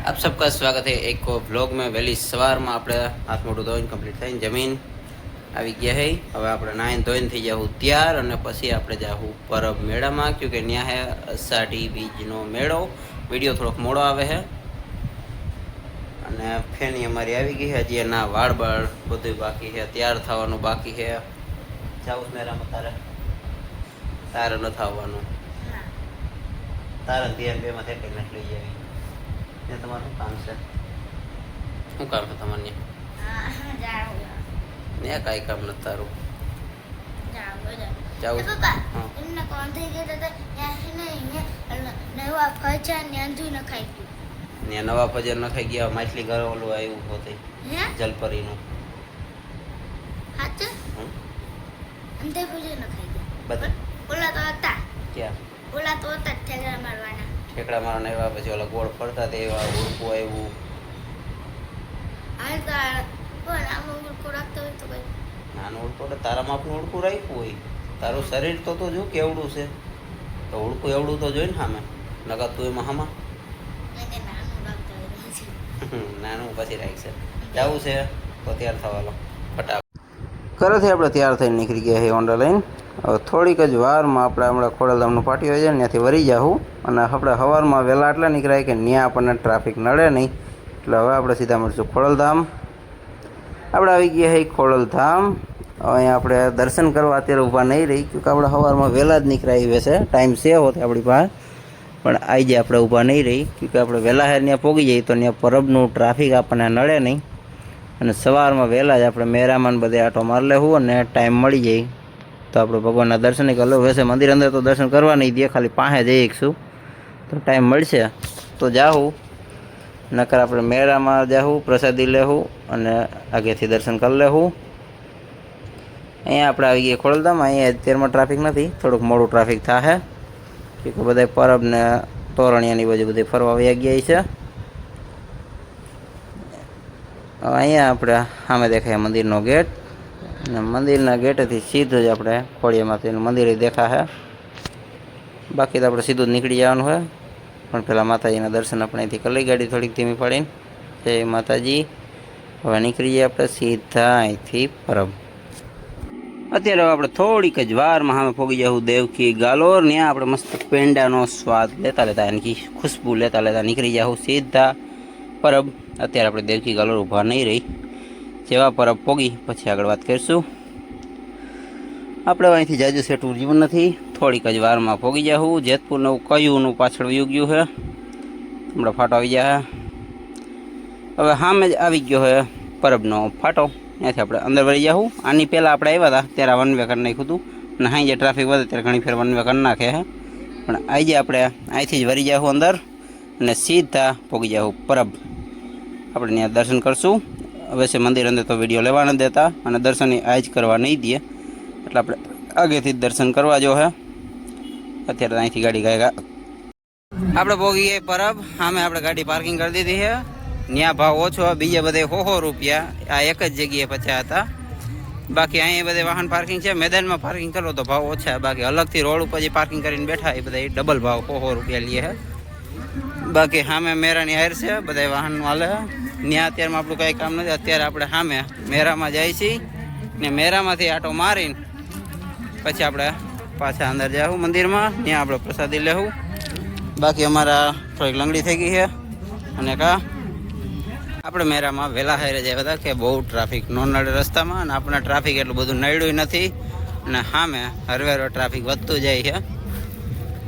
आप सबका स्वागत है एक व्लॉग में। वહેલી સવારમાં આપણે હાથ મોઢું ધોઈને કમ્પ્લીટ થઈને જમીન આવી ગયા હે। હવે આપણે નાહીને ધોઈને થઈ જવું તૈયાર અને પછી આપણે જાવું પરબ મેળામાં, ક્યોંકि ત્યાં હે અષાઢી બીજનો મેળો। વિડીયો થોડોક મોડો આવે છે અને ફેની અમારી આવી ગઈ છે। હજી એના વાળ બાળ બધું બાકી છે, તૈયાર થવાનું બાકી છે। જાવું મેળામાં તારે નથી આવવાનું, તારે ધ્યાન બેમાં થઈ નથી લઈ આવી। ત્યાં તમારું શું કામ છે? શું કામ છે તમારે? ત્યાં કાંઈ કામ નથી તારું? જાવું નવા ફજર નખાઈ ગયા। માછલી ઘર ઓલું આવ્યું પોતે જલપરીનું ઠેકડા મારવાના એવા, પછી ઓલા ગોળ ફરતા તે એવા, ઉડકું આવ્યું। નાનું ઉડકું તારા માપનું ઉડકું રાખ્યું હોય। તારું શરીર તો જો કેવડું છે, તો ઉડકું એવડું તો જોઈ ને સામે નકર તું એમાં હામાં નાનું પછી રાખશે। જવું છે તો તૈયાર થવાનો ફટાફટ ઘરેથી આપણે તૈયાર થઈને નીકળી ગયા છે હોન્ડા લઈને। હવે થોડીક જ વારમાં આપણે હમણાં ખોડલધામનું પાટિયું હોય છે ને ત્યાંથી વળી જાઉં, અને આપણે સવારમાં વહેલા એટલા નીકળાય કે ત્યાં આપણને ટ્રાફિક નડે નહીં। એટલે હવે આપણે સીધા મળશું ખોડલધામ। આપણે આવી ગયા છે ખોડલધામ। હવે અહીંયા આપણે દર્શન કરવા અત્યારે ઊભા નહીં રહી, ક્યોંકि આપણે સવારમાં વહેલા જ નીકળાય છે, ટાઈમ છે હોતે આપણી પાસે, પણ આજે આપણે ઊભા નહીં રહી, ક્યોંકि આપણે વહેલા હેર ત્યાં પહોંચી જઈએ તો ત્યાં પરબનું ટ્રાફિક આપણને નડે નહીં। અને સવારમાં વહેલા જ આપણે મેરામાં બધે આટો મારી લેવું અને ટાઈમ મળી જાય તો આપણે ભગવાનના દર્શન કરી લેવું। વૈસે મંદિર અંદર તો દર્શન કરવા નહીં દે, ખાલી પાસે જઈશું તો ટાઈમ મળશે તો જાઉં, નકર આપણે મેળામાં જાઉં, પ્રસાદી લેવું અને આગેથી દર્શન કરી લેવું। અહીંયા આપણે આવી ગયા ખોડલધામ। અહીંયા અત્યારમાં ટ્રાફિક નથી, થોડુંક મોડું ટ્રાફિક થાય છે, કે બધા પરબ ને તોરણિયાની બાજુ બધી ફરવા આવી ગયા છે। હવે અહીંયા આપણે સામે દેખાય મંદિરનો ગેટ, અને મંદિરના ગેટેથી સીધું જ આપણે ખોડિયા માતાજીનું મંદિર દેખાશે। બાકી તો આપણે સીધું જ નીકળી જવાનું હોય, પણ પહેલાં માતાજીના દર્શન આપણે અહીંથી કરી લઈ, ગાડી થોડીક ધીમી પાડીને। જય માતાજી। હવે નીકળી જઈએ આપણે સીધા અહીંથી પરબ। અત્યારે આપણે થોડીક જ વારમાં સામે પહોંચી જવું દેવકી ગાલોર। ત્યાં આપણે મસ્ત પેંડાનો સ્વાદ લેતા એની ખુશ્બુ લેતા નીકળી જવું સીધા પરબ। અત્યારે આપણે દેવકી ગાલોર ઊભા નહીં રહી, જેવા પરબ પોગી પછી આગળ વાત કરીશું। આપણે અહીંથી જાજુ સેટું જીવન નથી, થોડીક જ વારમાં પોગી જાઉં। જેતપુરનું કયુંનું પાછળ વયું ગયું છે, હમણાં ફાટો આવી જાય। હવે સામે જ આવી ગયો છે પરબનો ફાટો, ત્યાંથી આપણે અંદર વળી જાઉં। આની પહેલાં આપણે આવ્યા હતા ત્યારે વન વે કરી નાખ્યું હતું, અને અહીં જે ટ્રાફિક વધે ત્યારે ઘણી ફેર વન વે કરી નાખે છે, પણ આજે આપણે અહીંથી જ વળી જાઉં અંદર અને સીધા પોગી જાઉં પરબ। આપણે ત્યાં દર્શન કરશું। વૈસે મંદિર અંદર તો વિડીયો લેવા ન દેતા અને દર્શન આજ કરવા નહીં દે, એટલે આપણે આગેથી જ દર્શન કરવા જો હે। અત્યારે અહીંથી ગાડી ગયા આપણે પોગી ગઈ પરબ। સામે આપણે ગાડી પાર્કિંગ કરી દીધી છે, ત્યાં ભાવ ઓછો, બીજે બધે 100 રૂપિયા, આ એક જ જગ્યાએ 50 હતા। બાકી અહીંયા બધે વાહન પાર્કિંગ છે, મેદાનમાં પાર્કિંગ કરો તો ભાવ ઓછા, બાકી અલગથી રોડ ઉપર જે પાર્કિંગ કરીને બેઠા એ બધા ડબલ ભાવ 100 રૂપિયા લે છે। બાકી સામે મેરાની હાર છે, બધા વાહન હાલે, ત્યાં અત્યારમાં આપણું કંઈ કામ નથી। અત્યારે આપણે સામે મેરામાં જાય છીએ ને મેરામાંથી આટો મારીને પછી આપણે પાછા અંદર જાઉં મંદિરમાં, ત્યાં આપણે પ્રસાદી લેવું। બાકી અમારા થોડીક લંગડી થઈ ગઈ છે, અને આપણે મેરામાં વહેલા હારે જાય બધા કે બહુ ટ્રાફિક ન નડે રસ્તામાં, અને આપણે ટ્રાફિક એટલું બધું નડ્યું નથી, અને સામે હરવે ટ્રાફિક વધતું જાય છે।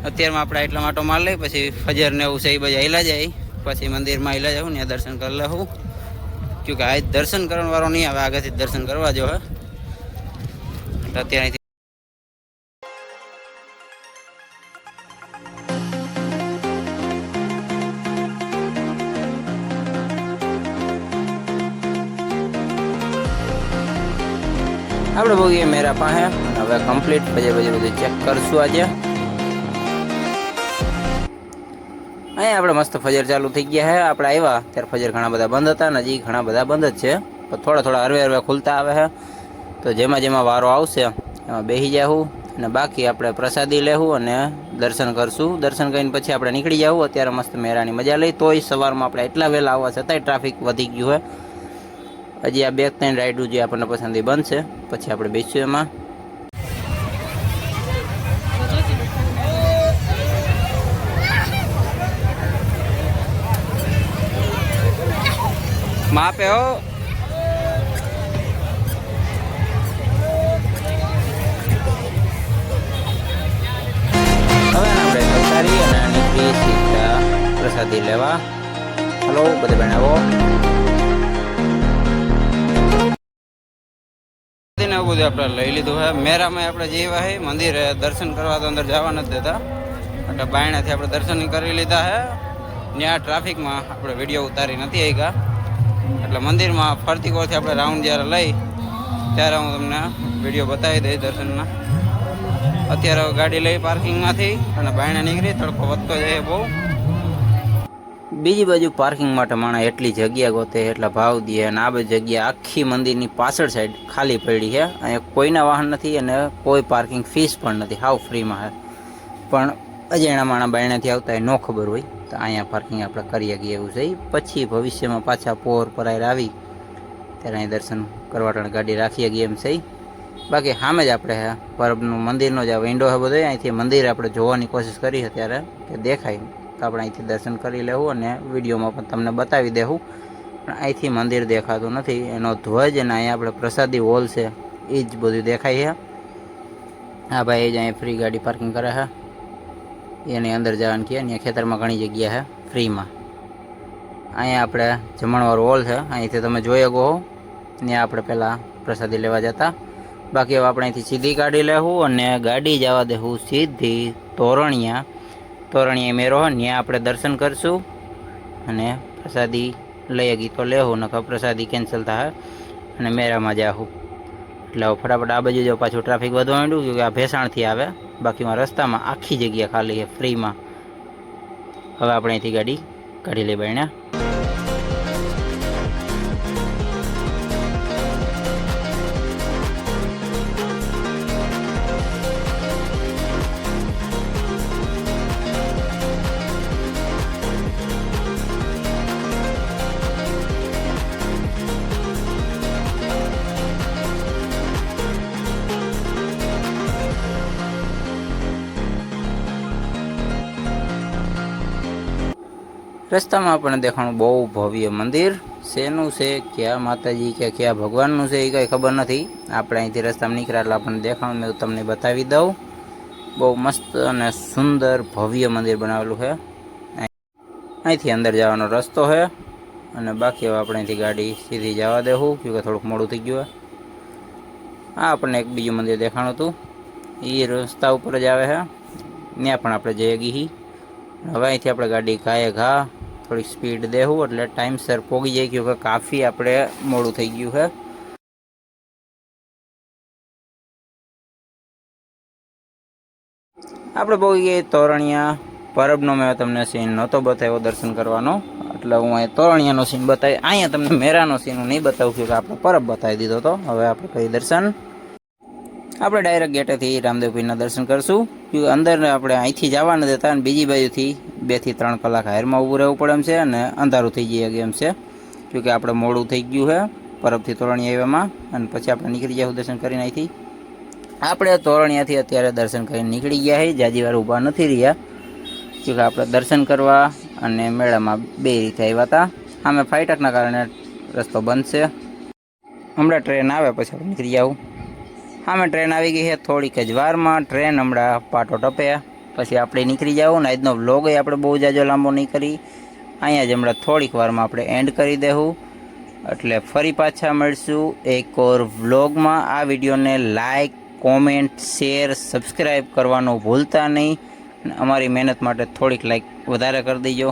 અત્યારમાં આપણે એટલા માટો માર લઈ, પછી ફજર ને એવું છે એ બધા હિલા જાય, પછી મંદિરમાં હિલા જાઉં, ત્યાં દર્શન કરી લઉં, ક્યોંકि આજ દર્શન કરવા વાળો નહીં આવે, આગળથી દર્શન કરવા જો હે। અત્યારે આપણે બોગીએ મેરા પાસે, હવે કમ્પ્લીટ પછી બધું ચેક કરશું આજે। અહીંયા આપણે મસ્ત ફજર ચાલુ થઈ ગયા છે। આપણે આવ્યા ત્યારે ફજર ઘણા બધા બંધ હતા, ને હજી ઘણા બધા બંધ જ છે, પણ થોડા હરવે ખુલતા આવે છે। તો જેમાં જેમાં વારો આવશે એમાં બેસી જાઉં ને બાકી આપણે પ્રસાદી લેવું અને દર્શન કરશું. દર્શન કરીને પછી આપણે નીકળી જવું. અત્યારે મસ્ત મેળાની મજા લઈ. તોય સવારમાં આપણે એટલા વહેલા આવવા છતાંય ટ્રાફિક વધી ગયું હોય. હજી આ 2-3 રાઈડો જે આપણને પસંદી બનશે પછી આપણે બેસીશું એમાં. માપે હો હવે આપણે ઉતારી અને નીકળી સીધા પ્રસાદી લેવા. હલો બધા બેન આવો. બધું આપણે લઈ લીધું હે. મેરામાં આપણે જેવા હે મંદિરે દર્શન કરવા તો અંદર જવા નથી દેતા, એટલે બાયણાથી આપણે દર્શન કરી લીધા હે. ત્યાં ટ્રાફિકમાં આપણે વિડીયો ઉતારી નથી આવ્યા, એટલે મંદિરમાં ફરતી કોરથી આપણે રાઉન્ડ જ્યારે લઈ ત્યારે હું તમને વિડીયો બતાવી દઈશ દર્શનના. અત્યારે ગાડી લઈ પાર્કિંગમાંથી અને બાયણા નીકળી. તડકો વધતો જાય બહુ. બીજી બાજુ પાર્કિંગ માટે માણસ એટલી જગ્યા ગોતે એટલા ભાવ દે, અને આ બધી જગ્યા આખી મંદિરની પાછળ સાઈડ ખાલી પડી છે. અહીંયા કોઈના વાહન નથી અને કોઈ પાર્કિંગ ફીસ પણ નથી, હાવ ફ્રીમાં છે. પણ અજાણ્યા માણસ બાયણાથી આવતા હોય ન ખબર હોય તો અહીંયા પાર્કિંગ આપણે કરી શકીએ એવું છે. પછી ભવિષ્યમાં પાછા પોર પરાયર આવી ત્યારે અહીં દર્શન કરવા ગાડી રાખી શકીએ એમ છે. બાકી સામે જ આપણે પરબનું મંદિરનો જે વિન્ડો છે બધો, અહીંથી મંદિર આપણે જોવાની કોશિશ કરી છે ત્યારે કે દેખાય તો આપણે અહીંથી દર્શન કરી લેવું અને વિડીયોમાં પણ તમને બતાવી દેવું. પણ અહીંથી મંદિર દેખાતું નથી, એનો ધ્વજ અને અહીંયા આપણે પ્રસાદી હોલ છે એ જ બધું દેખાય છે. હા ભાઈ, જ અહીંયા ફ્રી ગાડી પાર્કિંગ કરે છે, એની અંદર જવાનું કહે. અહીંયા ખેતરમાં ઘણી જગ્યા છે ફ્રીમાં. અહીંયા આપણે જમણવાળો હોલ છે, અહીંથી તમે જોઈ શકો હો. ત્યાં આપણે પહેલાં પ્રસાદી લેવા જતા. બાકી હવે આપણે અહીંથી સીધી ગાડી લેવું અને ગાડી જવા દેવું સીધી તોરણિયા. તોરણિયા મેરો હોય ત્યાં આપણે દર્શન કરશું અને પ્રસાદી લઈ ગઈ તો લેવું, નકર પ્રસાદી કેન્સલ થાય અને મેરામાં જાઉં. એટલે ફટાફટ આ બાજુ જો પાછું ટ્રાફિક વધવા માંડ્યું કે આ ભેસાણથી આવે. બાકીમાં રસ્તામાં આખી જગ્યા ખાલી છે ફ્રીમાં. હવે આપણે અહીંથી ગાડી કાઢી લઈ બાયણા. રસ્તામાં આપણને દેખાણું બહુ ભવ્ય મંદિર. શેનું છે, ક્યાં માતાજી કે ક્યાં ભગવાનનું છે એ કંઈ ખબર નથી. આપણે અહીંથી રસ્તામાં નીકળ્યા એટલે આપણને દેખાણું મેં તમને બતાવી દઉં. બહુ મસ્ત અને સુંદર ભવ્ય મંદિર બનાવેલું છે. અહીંથી અંદર જવાનો રસ્તો છે અને બાકી હવે આપણે અહીંથી ગાડી સીધી જવા દેવું, કે થોડુંક મોડું થઈ ગયું. આ આપણને એક બીજું મંદિર દેખાણું હતું, એ રસ્તા ઉપર જ આવે છે. ત્યાં પણ આપણે જઈ ગઈ. હવે અહીંથી આપણે ગાડી ઘાએ ઘા થોડીક સ્પીડ દેવું એટલે ટાઈમસર પહોંચી જાય, કે કાફી આપણે મોડું થઈ ગયું છે. આપણે પહોંચી ગઈ તોરણિયા. પરબનો મેં તમને સીન નહોતો બતાવ્યો દર્શન કરવાનો, એટલે હું અહીં તોરણિયાનો સીન બતાવી. અહીંયા તમને મેરાનો સીન હું નહીં બતાવું કે આપણે પરબ બતાવી દીધો હતો. હવે આપણે કઈ દર્શન આપણે ડાયરેક્ટ ગેટેથી રામદેવપીરના દર્શન કરશું. અંદર આપણે અહીંથી જવા નથી દેતા અને બીજી બાજુથી 2 થી 3 કલાક હાયરમાં ઊભું રહેવું પડે એમ છે અને અંધારું થઈ જાય એમ છે, કે આપણે મોડું થઈ ગયું છે પરબથી તોરણિયા આવ્યામાં. અને પછી આપણે નીકળી જવું દર્શન કરીને. અહીંથી આપણે તોરણિયાથી અત્યારે દર્શન કરીને નીકળી ગયા છે. જાજી વાર ઊભા નથી રહ્યા, કે આપણે દર્શન કરવા અને મેળામાં બે રીતે આવ્યા હતા. આમે ફાટકના કારણે રસ્તો બંધ છે. હમણાં ટ્રેન આવે પછી આપણે નીકળી જવું. આમે ટ્રેન આવી ગઈ છે થોડીક જ વારમાં. ટ્રેન હમણાં પાટો ટપે પછી આપણે નીકળી જવું. ને આજનો વ્લોગ આપણે બહુ જાજો લાંબો નહીં કરી, અહીંયા જ હમણાં થોડીક વારમાં આપણે એન્ડ કરી દેવું. એટલે ફરી પાછા મળશું એક ઓર વ્લોગમાં. આ વિડીયોને લાઈક, કોમેન્ટ, શેર, સબસ્ક્રાઈબ કરવાનું ભૂલતા નહીં. અમારી મહેનત માટે થોડીક લાઈક વધારે કરી દેજો.